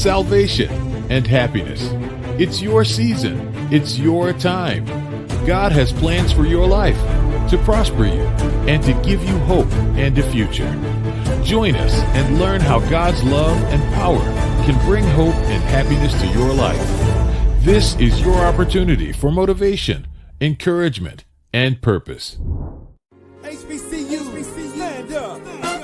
salvation, and happiness. It's your season. It's your time. God has plans for your life to prosper you and to give you hope and a future. Join us and learn how God's love and power can bring hope and happiness to your life. This is your opportunity for motivation, encouragement, and purpose. HBCU, stand up.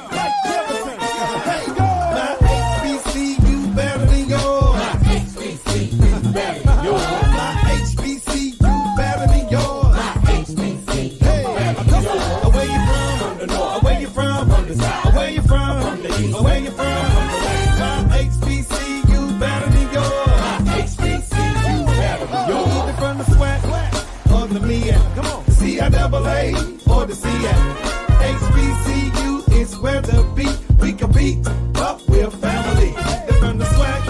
Like Jefferson. Let's go. My HBCU better than yours. My HBCU better than yours. My HBCU better than yours. My HBCU better than yours. Where you from? From the north. Where you from? From the south. Where you from? From the east. Where you from? From the west. My HBCU better than yours. My HBCU better than yours. Either from the SWAC or the MEAC. Come on. CIAA or the CIAC. HBCU is where the beat we compete, but we're family. They're from the SWAC,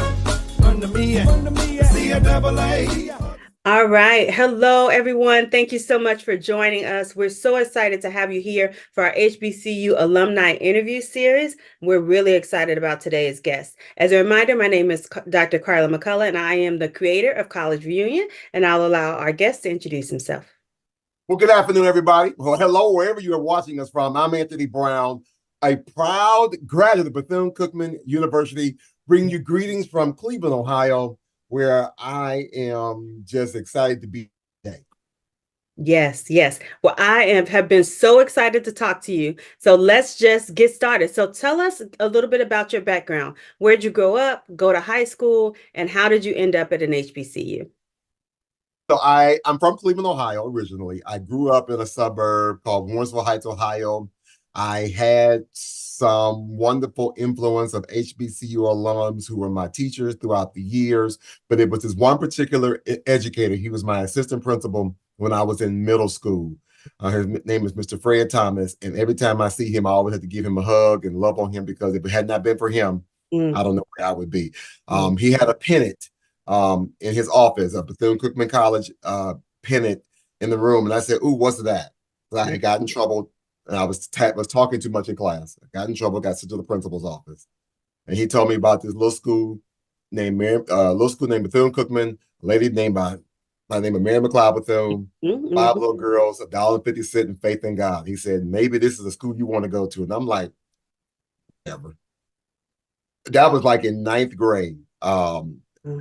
from the MEAC, CIAA. All right. Hello, everyone. Thank you so much for joining us. We're so excited to have you here for our HBCU Alumni interview series. We're really excited about today's guest. As a reminder, my name is Dr. Carla McCullough, and I am the creator of College Reunion, and I'll allow our guest to introduce himself. Well, good afternoon, everybody. Well, hello, wherever you are watching us from. I'm Anthony Brown, a proud graduate of Bethune-Cookman University, bringing you greetings from Cleveland, Ohio, where I am just excited to be today. Yes, yes. Well, I have been so excited to talk to you. So let's just get started. So tell us a little bit about your background. Where'd you grow up, go to high school, and how did you end up at an HBCU? So I'm from Cleveland, Ohio, originally. I grew up in a suburb called Warrensville Heights, Ohio. I had some wonderful influence of HBCU alums who were my teachers throughout the years, but it was this one particular educator. He was my assistant principal when I was in middle school. His name is Mr. Fred Thomas, and every time I see him, I always have to give him a hug and love on him, because if it had not been for him, I don't know where I would be. He had a pennant in his office, a Bethune-Cookman College pennant in the room. And I said, "Ooh, what's that?" So I had gotten in trouble, and I was talking too much in class. I got in trouble, got sent to the principal's office. And he told me about this little school named Bethune-Cookman, a lady named by the name of Mary McLeod Bethune, 5 little girls, $1.50 and faith in God. He said, "Maybe this is a school you want to go to." And I'm like, never. That was like in 9th grade.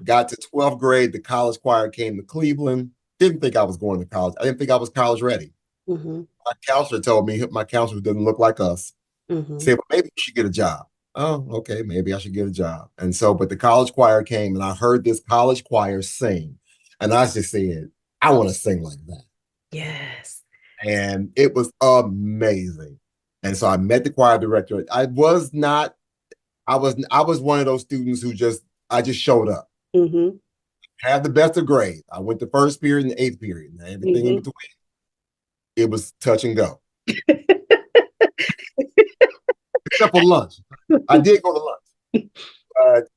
Got to 12th grade, the college choir came to Cleveland. Didn't think I was going to college. I didn't think I was college ready. My counselor told me, my counselor didn't look like us. Said, "Well, maybe you should get a job." Oh, okay, maybe I should get a job. And so, but the college choir came, and I heard this college choir sing. And I just said, I want to sing like that. Yes. And it was amazing. And so I met the choir director. I was one of those students who I just showed up. Had the best of grades. I went to first period and 8th period, and everything in between. It was touch and go. Except for lunch. I did go to lunch.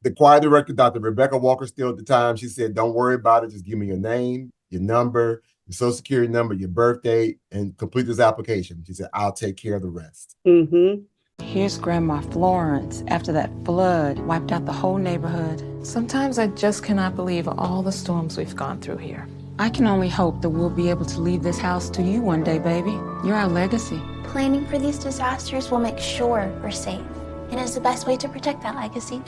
The choir director, Dr. Rebecca Walker, still at the time, she said, "Don't worry about it. Just give me your name, your number, your social security number, your birthday, and complete this application." She said, "I'll take care of the rest." Here's Grandma Florence after that flood wiped out the whole neighborhood. Sometimes I just cannot believe all the storms we've gone through here. I can only hope that we'll be able to leave this house to you one day, baby. You're our legacy. Planning for these disasters will make sure we're safe, and is the best way to protect that legacy.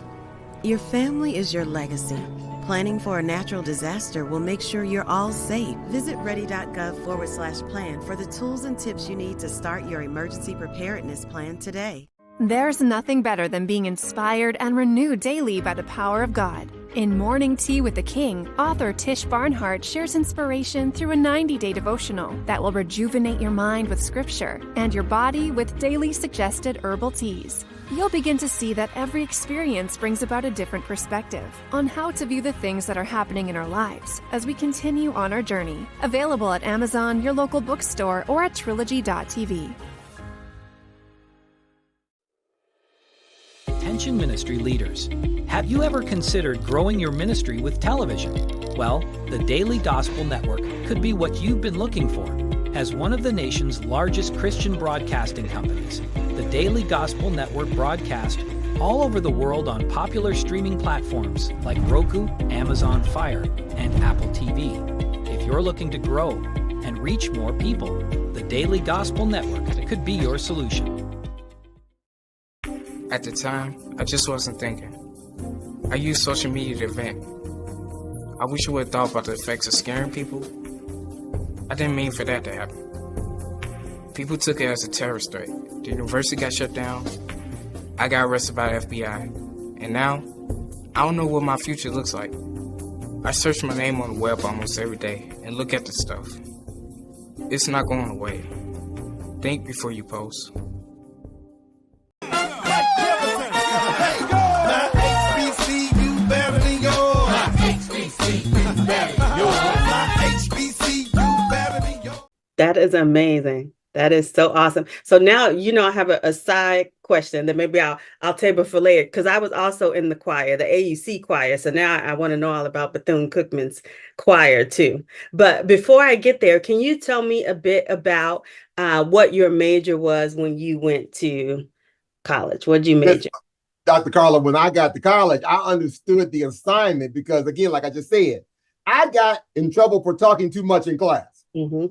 Your family is your legacy. Planning for a natural disaster will make sure you're all safe. Visit ready.gov/plan for the tools and tips you need to start your emergency preparedness plan today. There's nothing better than being inspired and renewed daily by the power of God. In Morning Tea with the King, author Tish Barnhart shares inspiration through a 90-day devotional that will rejuvenate your mind with scripture and your body with daily suggested herbal teas. You'll begin to see that every experience brings about a different perspective on how to view the things that are happening in our lives as we continue on our journey. Available at Amazon, your local bookstore, or at trilogy.tv. Attention ministry leaders. Have you ever considered growing your ministry with television? Well, the Daily Gospel Network could be what you've been looking for. As one of the nation's largest Christian broadcasting companies, the Daily Gospel Network broadcast all over the world on popular streaming platforms like Roku, Amazon Fire, and Apple TV. If you're looking to grow and reach more people, the Daily Gospel Network could be your solution. At the time, I just wasn't thinking. I used social media to vent. I wish I would have thought about the effects of scaring people. I didn't mean for that to happen. People took it as a terrorist threat. The university got shut down. I got arrested by the FBI. And now, I don't know what my future looks like. I search my name on the web almost every day and look at the stuff. It's not going away. Think before you post. HBCU better than yours. HBCU better than yours. HBCU better than yours. That is amazing. That is so awesome. So now, I have a side question that maybe I'll table for later, because I was also in the choir, the AUC choir. So now I want to know all about Bethune-Cookman's choir too. But before I get there, can you tell me a bit about what your major was when you went to college? What did you major? Dr. Carla, when I got to college, I understood the assignment because, again, like I just said, I got in trouble for talking too much in class. Mm-hmm.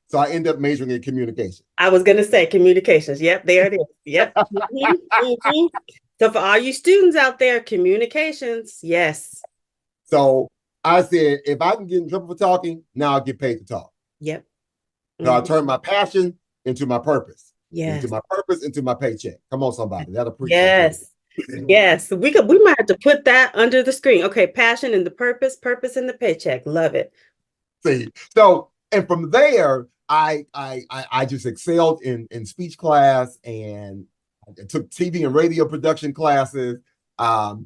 So I ended up majoring in communication. I was going to say communications. Yep, there it is. Yep. Mm-hmm. So for all you students out there, communications, yes. So I said, if I can get in trouble for talking, now I'll get paid to talk. Yep. So I turned my passion into my purpose. Yes. Into my purpose, into my paycheck. Come on, somebody. That'll preach. Yes. Yes. We might have to put that under the screen. Okay. Passion and the purpose in the paycheck. Love it. See, so, and from there, I just excelled in speech class, and I took TV and radio production classes. I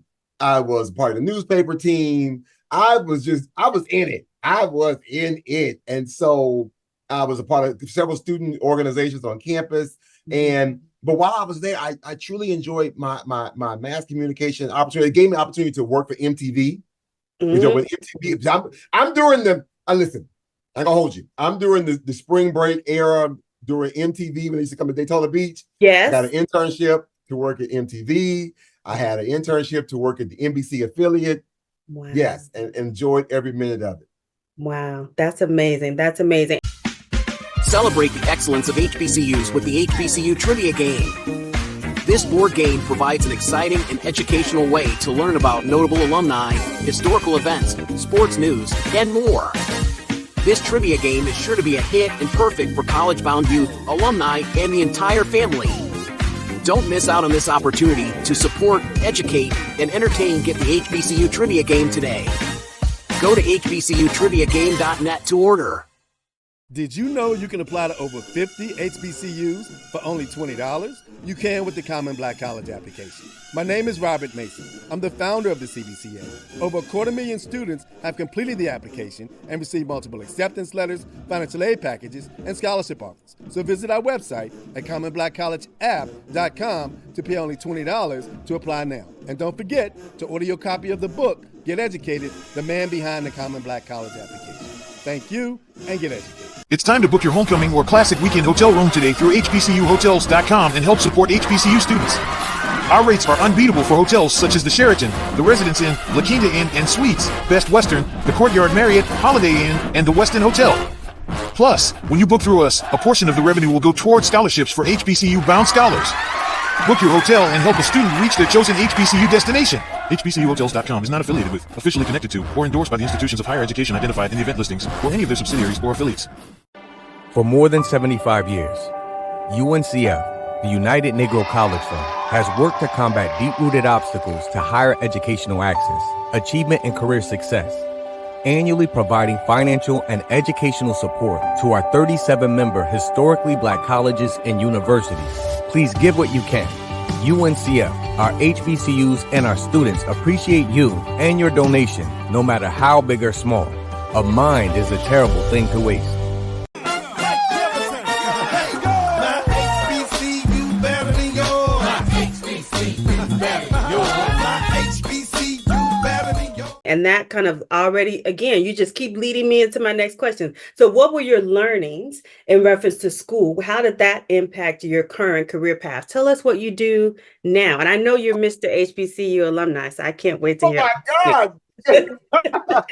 was part of the newspaper team. I was in it. I was in it. And so I was a part of several student organizations on campus. But while I was there, I truly enjoyed my mass communication opportunity. It gave me an opportunity to work for MTV. Mm-hmm. With MTV, I'm during the, listen, I'm gonna hold you. I'm during the spring break era during MTV when they used to come to Daytona Beach. Yes. I got an internship to work at MTV. I had an internship to work at the NBC affiliate. Wow. Yes, and enjoyed every minute of it. Wow, that's amazing. That's amazing. Celebrate the excellence of HBCUs with the HBCU Trivia Game. This board game provides an exciting and educational way to learn about notable alumni, historical events, sports news, and more. This trivia game is sure to be a hit and perfect for college-bound youth, alumni, and the entire family. Don't miss out on this opportunity to support, educate, and entertain. Get the HBCU Trivia Game today. Go to hbcutriviagame.net to order. Did you know you can apply to over 50 HBCUs for only $20? You can with the Common Black College application. My name is Robert Mason. I'm the founder of the CBCA. Over 250,000 students have completed the application and received multiple acceptance letters, financial aid packages, and scholarship offers. So visit our website at commonblackcollegeapp.com to pay only $20 to apply now. And don't forget to order your copy of the book, Get Educated, the man behind the Common Black College application. Thank you, and get educated. It's time to book your homecoming or classic weekend hotel room today through HBCUHotels.com and help support HBCU students. Our rates are unbeatable for hotels such as the Sheraton, the Residence Inn, La Quinta Inn and Suites, Best Western, the Courtyard Marriott, Holiday Inn, and the Westin Hotel. Plus, when you book through us, a portion of the revenue will go toward scholarships for HBCU-bound scholars. Book your hotel and help a student reach their chosen HBCU destination. HBCUHotels.com is not affiliated with, officially connected to, or endorsed by the institutions of higher education identified in the event listings or any of their subsidiaries or affiliates. For more than 75 years, UNCF, the United Negro College Fund, has worked to combat deep-rooted obstacles to higher educational access, achievement, and career success, annually providing financial and educational support to our 37-member historically black colleges and universities. Please give what you can. UNCF, our HBCUs, and our students appreciate you and your donation, no matter how big or small. A mind is a terrible thing to waste. And that kind of already, again, you just keep leading me into my next question. So what were your learnings in reference to school? How did that impact your current career path? Tell us what you do now. And I know you're Mr. HBCU alumni, so I can't wait to hear. Oh my God.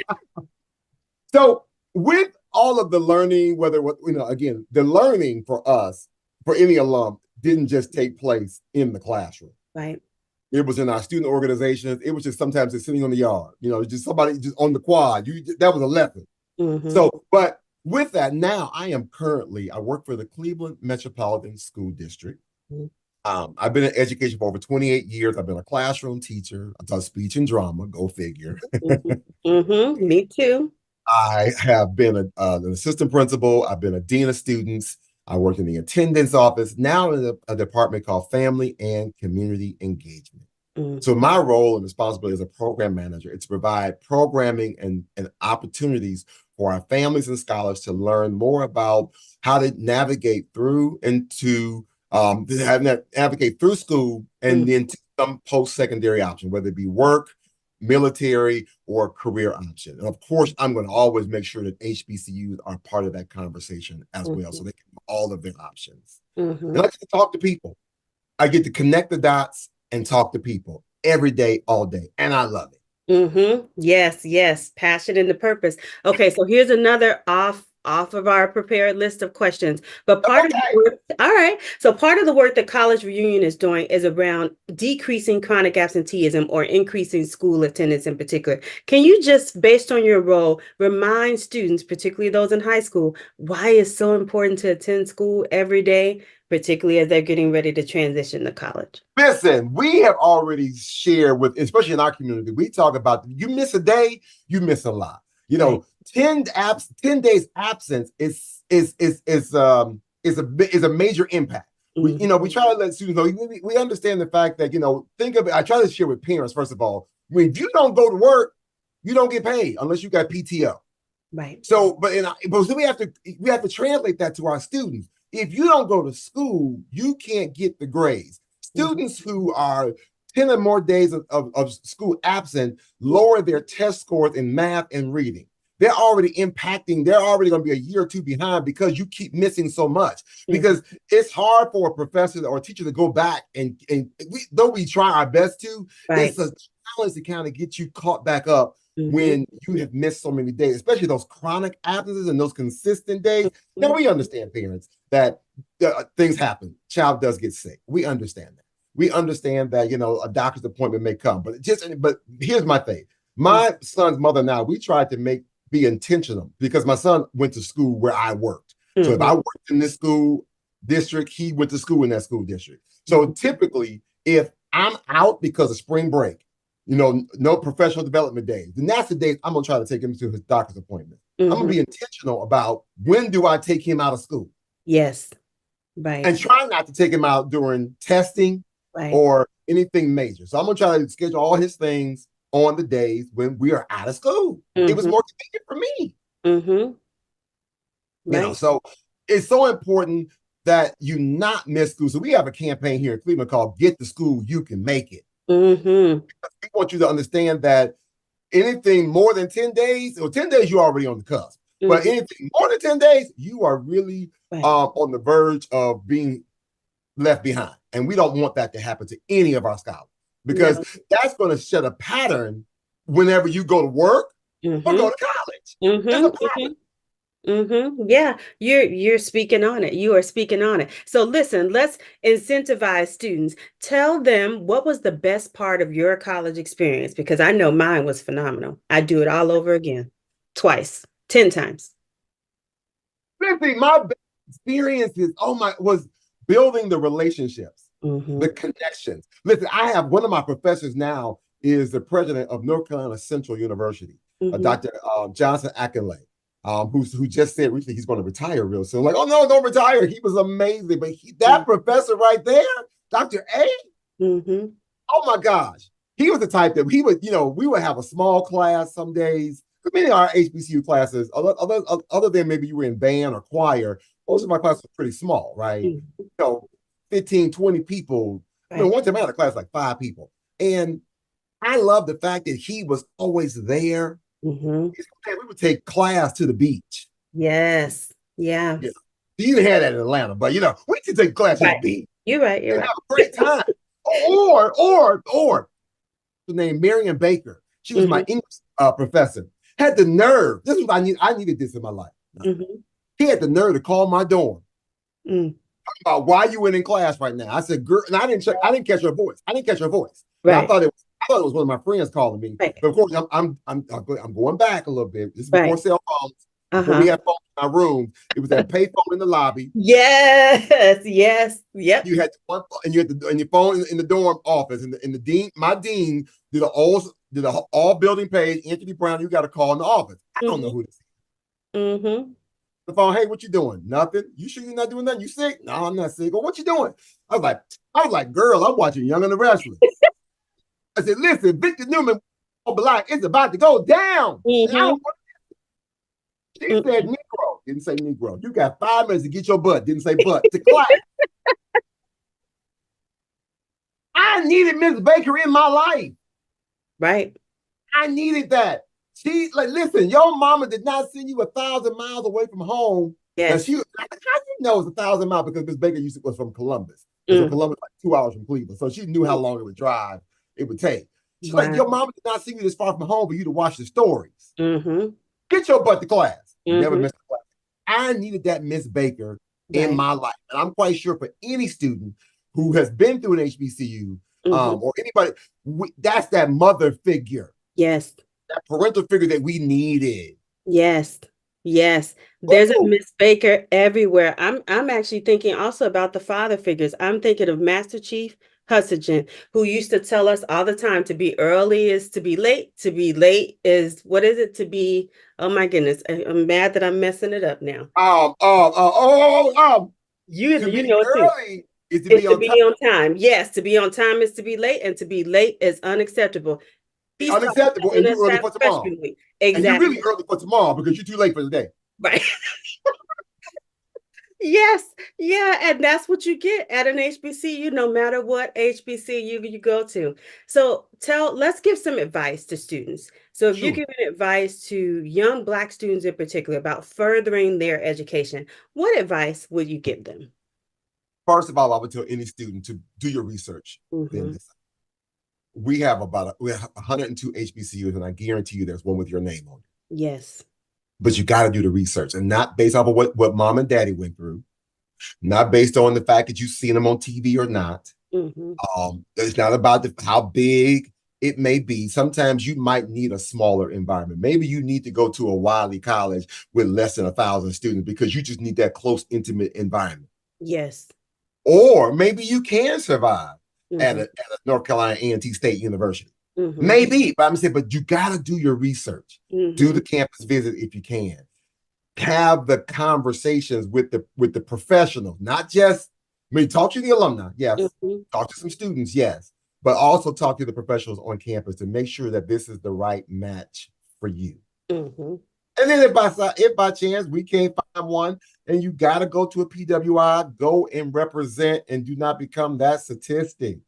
So with all of the learning, whether, again, the learning for us, for any alum, didn't just take place in the classroom. Right. It was in our student organizations. It was just sometimes just sitting on the yard, just somebody just on the quad. That was a lesson. So, but with that, now I work for the Cleveland Metropolitan School District. I've been in education for over 28 years. I've been a classroom teacher. I taught speech and drama, go figure. Me too. I have been an assistant principal. I've been a dean of students. I worked in the attendance office, now in a department called Family and Community Engagement. So my role and responsibility as a program manager is to provide programming and opportunities for our families and scholars to learn more about how to navigate through navigate through school and then to some post-secondary option, whether it be work, military, or career option. And of course, I'm going to always make sure that HBCUs are part of that conversation as well, so they can have all of their options. And I get to talk to people. I get to connect the dots and talk to people every day, all day, and I love it. Yes. Passion and the purpose. Okay, so here's another off of our prepared list of questions. But part of the work, all right. So part of the work that College Reunion is doing is around decreasing chronic absenteeism or increasing school attendance in particular. Can you just, based on your role, remind students, particularly those in high school, why it's so important to attend school every day, particularly as they're getting ready to transition to college? Listen, we have already shared with, especially in our community, we talk about you miss a day, you miss a lot. 10 days absence is a major impact. We try to let students know, we understand the fact that, think of it. I try to share with parents, first of all, if you don't go to work, you don't get paid unless you got PTO. Right. So, but we have to translate that to our students. If you don't go to school, you can't get the grades. Students who are 10 or more days of school absent lower their test scores in math and reading. They're already going to be a year or two behind because you keep missing so much. Because it's hard for a professor or a teacher to go back and though we try our best to, it's a challenge to kind of get you caught back up when you have missed so many days, especially those chronic absences and those consistent days. Now, we understand, parents, that things happen. Child does get sick. We understand that. We understand that, a doctor's appointment may come. But here's my thing. My son's mother and I, we tried to be intentional because my son went to school where I worked. So if I worked in this school district, he went to school in that school district. So typically, if I'm out because of spring break, no professional development days, then that's the day I'm going to try to take him to his doctor's appointment. I'm going to be intentional about when do I take him out of school. Yes. Right. And try not to take him out during testing or anything major. So I'm going to try to schedule all his things on the days when we are out of school. It was more convenient for me. So it's so important that you not miss school. So we have a campaign here in Cleveland called Get to School, You Can Make It. We want you to understand that anything more than 10 days, or 10 days, you're already on the cusp. But anything more than 10 days, you are really on the verge of being left behind. And we don't want that to happen to any of our scholars, because that's going to set a pattern whenever you go to work or go to college. Yeah, you're speaking on it. You are speaking on it. So listen, let's incentivize students. Tell them what was the best part of your college experience, because I know mine was phenomenal. I'd do it all over again, twice, 10 times. Listen, my best experiences, was building the relationships, the connections. Listen, I have one of my professors now is the president of North Carolina Central University, Dr. Johnson Akinley. Who just said recently he's going to retire real soon. Like, oh no, don't retire. He was amazing. But that professor right there, Dr. A, oh my gosh. He was the type that he would, we would have a small class some days. Many of our HBCU classes, other than maybe you were in band or choir, most of my classes were pretty small, right? 15, 20 people. One time I had a class like 5 people. And I love the fact that he was always there. Mm-hmm. We would take class to the beach. Yes. Yeah. You know, you didn't have that in Atlanta, but you know, we could take class to the beach. You're right. You're and right. have a great time. or the name Marion Baker. She was my English professor. Had the nerve. This is what I need. I needed this in my life. He had the nerve to call my dorm. About why you went in class right now. I said, girl, and I didn't catch her voice. Right. I thought it was one of my friends calling me. Right. But of course, I'm going back a little bit. This is before cell phones. Before we had phones in our room, it was that payphone in the lobby. Yes. Yep. You had one, and you had and your phone in the dorm office, and the dean, my dean, did an all building page. Anthony Brown, you got to call in the office. I don't know who this is. The phone, hey, what you doing? Nothing. You sure you're not doing nothing? You sick? No, I'm not sick. Well, what you doing? I was like, girl, I'm watching Young and the Restless. I said, listen, Victor Newman, it's about to go down. She said Negro. Didn't say Negro. You got 5 minutes to get your butt. Didn't say butt. To class. I needed Miss Baker in my life. Right. I needed that. She listen, your mama did not send you 1,000 miles away from home. Yes. How do you know it's 1,000 miles? Because Miss Baker was from Columbus. From Columbus, like 2 hours from Cleveland. So she knew how long it would take. She's like, your mama did not send you this far from home for you to watch the stories. Get your butt to class. Never missed a class. I needed that Miss Baker in my life. And I'm quite sure for any student who has been through an HBCU or anybody, that's that mother figure. Yes. That parental figure that we needed. Yes. There's a Miss Baker everywhere. I'm actually thinking also about the father figures. I'm thinking of Master Chief Hussagen, who used to tell us all the time to be early is to be late. To be late is, what is it? To be, oh my goodness, I'm mad that I'm messing it up now. You know it too. Is to be on time. Yes, to be on time is to be late, and to be late is unacceptable. He's unacceptable, and you're early for tomorrow. Exactly. And you're really early for tomorrow because you're too late for the day. Right. Yes. Yeah. And that's what you get at an HBCU, no matter what HBCU you go to. So let's give some advice to students. So if you're giving advice to young Black students in particular about furthering their education, what advice would you give them? First of all, I would tell any student to do your research. We have 102 HBCUs, and I guarantee you there's one with your name on it. Yes. But you got to do the research, and not based off of what mom and daddy went through, not based on the fact that you've seen them on TV or not. It's not about how big it may be. Sometimes you might need a smaller environment. Maybe you need to go to a Wiley College with less than 1,000 students because you just need that close, intimate environment. Yes. Or maybe you can survive at a North Carolina A&T State University. Maybe, but I'm saying, but you got to do your research. Do the campus visit if you can. Have the conversations with the professionals, not just, talk to the alumni, yes. Talk to some students, yes. But also talk to the professionals on campus to make sure that this is the right match for you. And then if by chance we can't find one, and you got to go to a PWI, go and represent and do not become that statistic.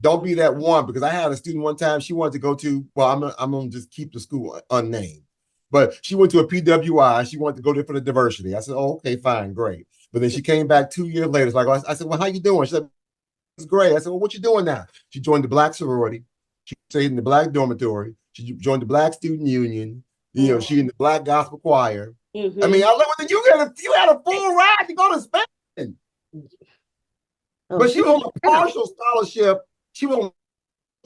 Don't be that one, because I had a student one time, she wanted to go to, well, I'm going to just keep the school unnamed, but she went to a PWI. She wanted to go there for the diversity. I said, oh, okay, fine, great. But then she came back 2 years later. I said, well, how you doing? She said, it's great. I said, well, what you doing now? She joined the Black sorority. She stayed in the Black dormitory. She joined the Black student union. She in the Black gospel choir. I mean, I look at you had a full ride to go to Spelman. But she was on a partial scholarship. She was on a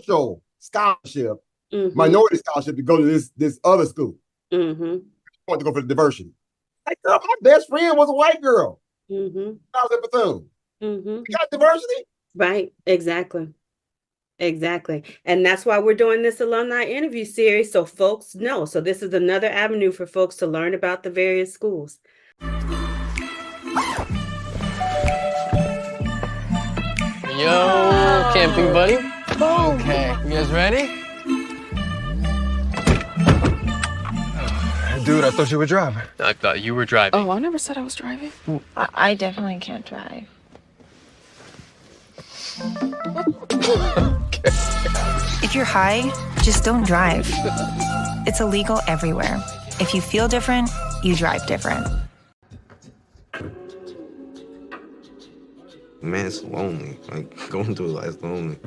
partial scholarship, minority scholarship, to go to this other school. She wanted to go for the diversity. Like, my best friend was a white girl. I was at Bethune. You got diversity? Right. Exactly. And that's why we're doing this alumni interview series, so folks know. So this is another avenue for folks to learn about the various schools. Yo, camping buddy. Okay, you guys ready? Dude, I thought you were driving. I thought you were driving. Oh, I never said I was driving. I definitely can't drive. Okay. If you're high, just don't drive. It's illegal everywhere. If you feel different, you drive different. Man, it's lonely. Like, going through life is lonely.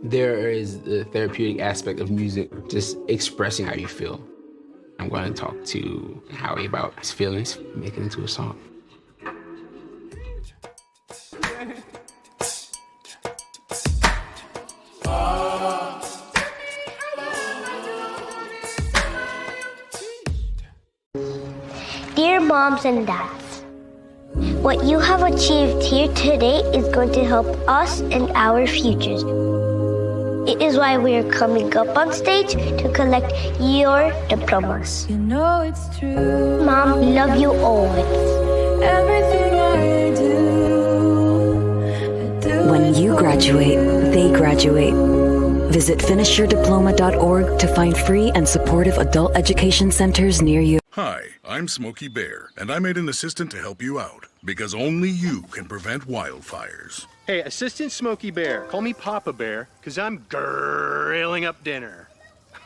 There is the therapeutic aspect of music, just expressing how you feel. I'm going to talk to Howie about his feelings, make it into a song. Dear moms and dads, what you have achieved here today is going to help us and our futures. It is why we are coming up on stage to collect your diplomas. You know it's true. Mom, we love you always. Everything I do. When you graduate, they graduate. Visit finishyourdiploma.org to find free and supportive adult education centers near you. Hi, I'm Smokey Bear, and I made an assistant to help you out, because only you can prevent wildfires. Hey, Assistant Smokey Bear, call me Papa Bear, because I'm grilling up dinner.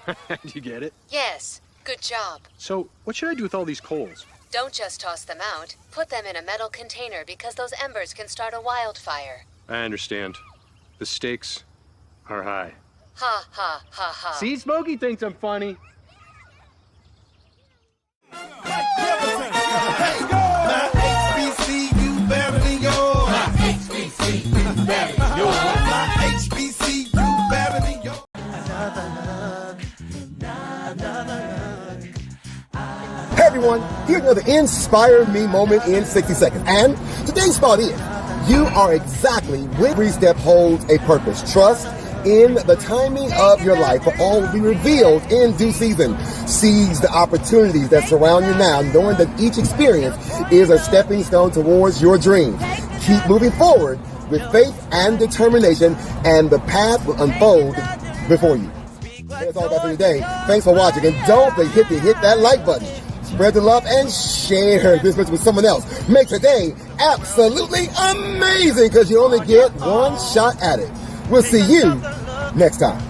Do you get it? Yes, good job. So, what should I do with all these coals? Don't just toss them out. Put them in a metal container because those embers can start a wildfire. I understand. The stakes are high. Ha, ha, ha, ha. See, Smokey thinks I'm funny. My HBCU better than yours. My HBCU better than yours. My HBCU better than yours. Hey everyone, here's another Inspire Me moment in 60 seconds. And today's thought is, you are exactly when every step holds a purpose. Trust in the timing of your life, for all will be revealed in due season. Seize the opportunities that surround you now, knowing that each experience is a stepping stone towards your dreams. Keep moving forward with faith and determination, and the path will unfold before you. That's all about for today. Thanks for watching, and don't forget to hit that like button. Spread the love and share this with someone else. Make today absolutely amazing, because you only get one shot at it. We'll see you next time.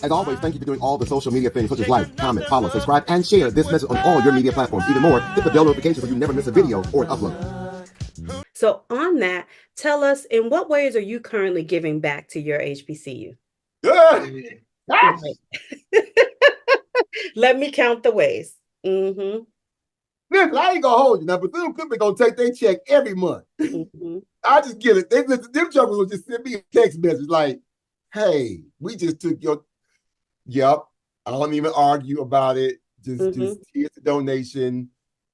As always, thank you for doing all the social media things such as like, comment, follow, subscribe, and share this message on all your media platforms. Even more, hit the bell notification so you never miss a video or an upload. So on that, tell us, in what ways are you currently giving back to your HBCU? Good. Let me count the ways. Mm-hmm. Listen, I ain't gonna hold you now, but them people gonna take their check every month. Mm-hmm. I just get it. Them jokers will just send me a text message like, hey, we just took your, yep, I don't even argue about it. Just here's the donation.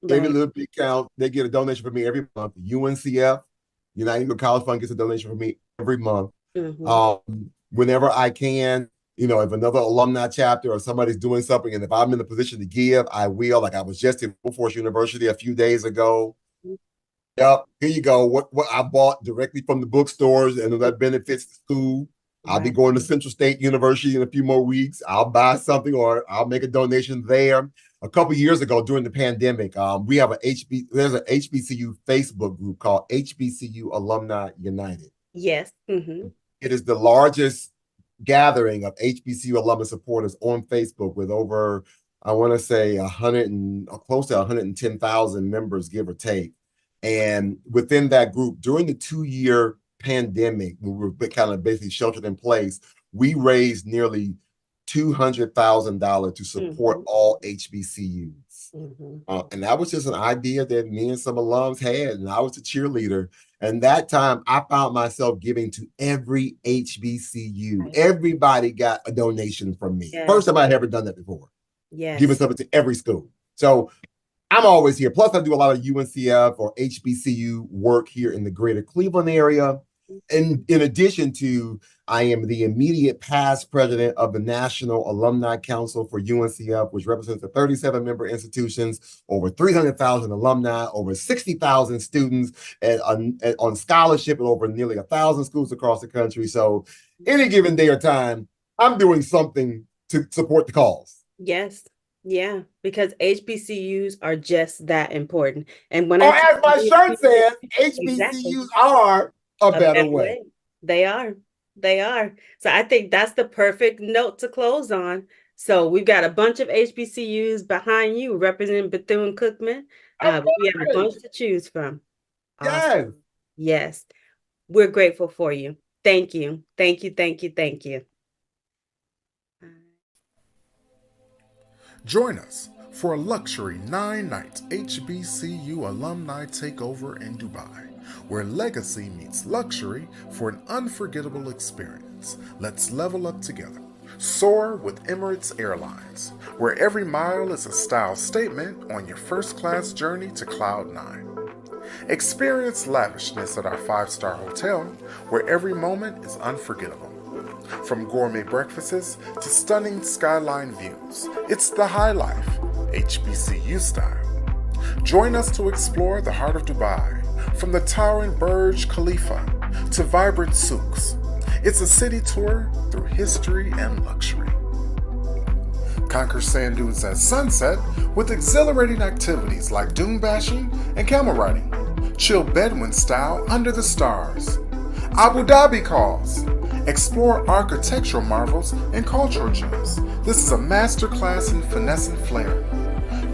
Every little big count. They get a donation from me every month. UNCF, United Negro College Fund, gets a donation from me every month. Whenever I can, you know, if another alumni chapter or somebody's doing something, and if I'm in a position to give, I will. Like I was just in Wilberforce University a few days ago. Yep, here you go. What I bought directly from the bookstores, and that benefits the school. I'll be going to Central State University in a few more weeks. I'll buy something or I'll make a donation there. A couple years ago during the pandemic, we have there's an HBCU Facebook group called HBCU Alumni United. Yes. Mm-hmm. It is the largest gathering of HBCU alumni supporters on Facebook, with over, I want to say, close to 110,000 members, give or take. And within that group, during the 2-year pandemic, when we were kind of basically sheltered in place, we raised nearly $200,000 to support all HBCUs. And that was just an idea that me and some alums had, and I was a cheerleader. And that time, I found myself giving to every HBCU. Everybody got a donation from me. Yes. First time I'd ever done that before. Yes. Giving something to every school. So I'm always here. Plus, I do a lot of UNCF or HBCU work here in the greater Cleveland area. And in addition to, I am the immediate past president of the National Alumni Council for UNCF, which represents the 37 member institutions, over 300,000 alumni, over 60,000 students on scholarship, and over nearly 1,000 schools across the country. So any given day or time, I'm doing something to support the cause. Yes. Yeah, because HBCUs are just that important. And when as my shirt says, HBCUs are a better way. They are. They are. So I think that's the perfect note to close on. So we've got a bunch of HBCUs behind you representing Bethune-Cookman. We have a bunch to choose from. Awesome. Yes. We're grateful for you. Thank you. Thank you. Thank you. Thank you. Join us for a luxury 9-night HBCU alumni takeover in Dubai, where legacy meets luxury for an unforgettable experience. Let's level up together. Soar with Emirates Airlines, where every mile is a style statement on your first-class journey to Cloud 9. Experience lavishness at our 5-star hotel, where every moment is unforgettable. From gourmet breakfasts to stunning skyline views, it's the high life, HBCU style. Join us to explore the heart of Dubai, from the towering Burj Khalifa to vibrant souks. It's a city tour through history and luxury. Conquer sand dunes at sunset with exhilarating activities like dune bashing and camel riding. Chill Bedouin style under the stars. Abu Dhabi calls. Explore architectural marvels and cultural gems. This is a masterclass in finesse and flair.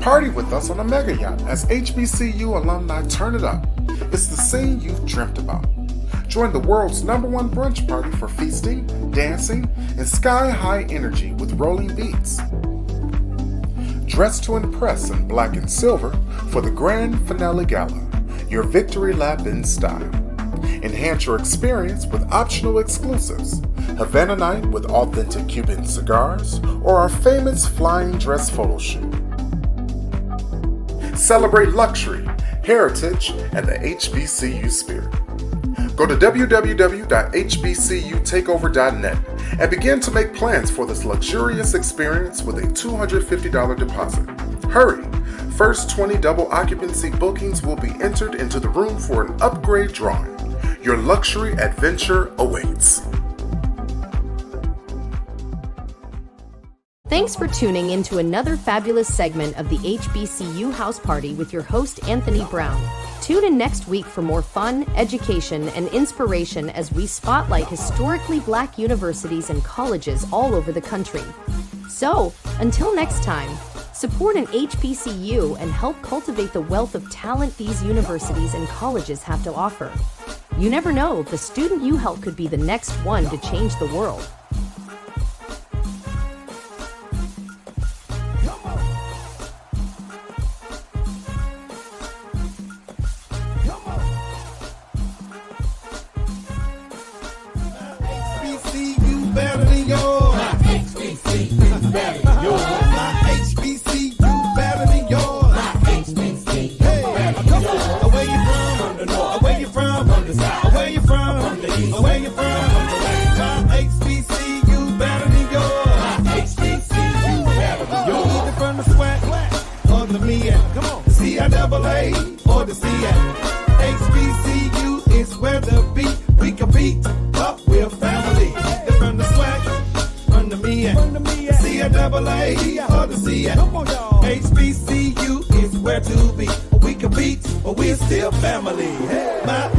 Party with us on a mega yacht as HBCU alumni turn it up. It's the scene you've dreamt about. Join the world's #1 brunch party for feasting, dancing, and sky-high energy with rolling beats. Dress to impress in black and silver for the grand finale gala, your victory lap in style. Enhance your experience with optional exclusives, Havana night with authentic Cuban cigars, or our famous flying dress photo shoot. Celebrate luxury, heritage, and the HBCU spirit. Go to www.hbcutakeover.net and begin to make plans for this luxurious experience with a $250 deposit. Hurry! First 20 double occupancy bookings will be entered into the room for an upgrade drawing. Your luxury adventure awaits. Thanks for tuning into another fabulous segment of the HBCU House Party with your host, Anthony Brown. Tune in next week for more fun, education, and inspiration as we spotlight historically Black universities and colleges all over the country. So, until next time, support an HBCU and help cultivate the wealth of talent these universities and colleges have to offer. You never know, the student you help could be the next one to change the world. HBCU better than yours. My HBCU better than yours. My HBCU better than yours. My HBCU better than yours. Where you from? From the north. Where you from? From the south. Where you from? From the east. Where you from? From the west. My HBCU better than yours. My HBCU better than yours. Either from the SWAC or the MEAT. Come on. The CIAA or the CAT. HBCU is where the beat we compete. Up, we're family. They're from the SWAC, from the MEAT, CIAA or the CAT. HBCU is where to be. We compete, but we're still family. My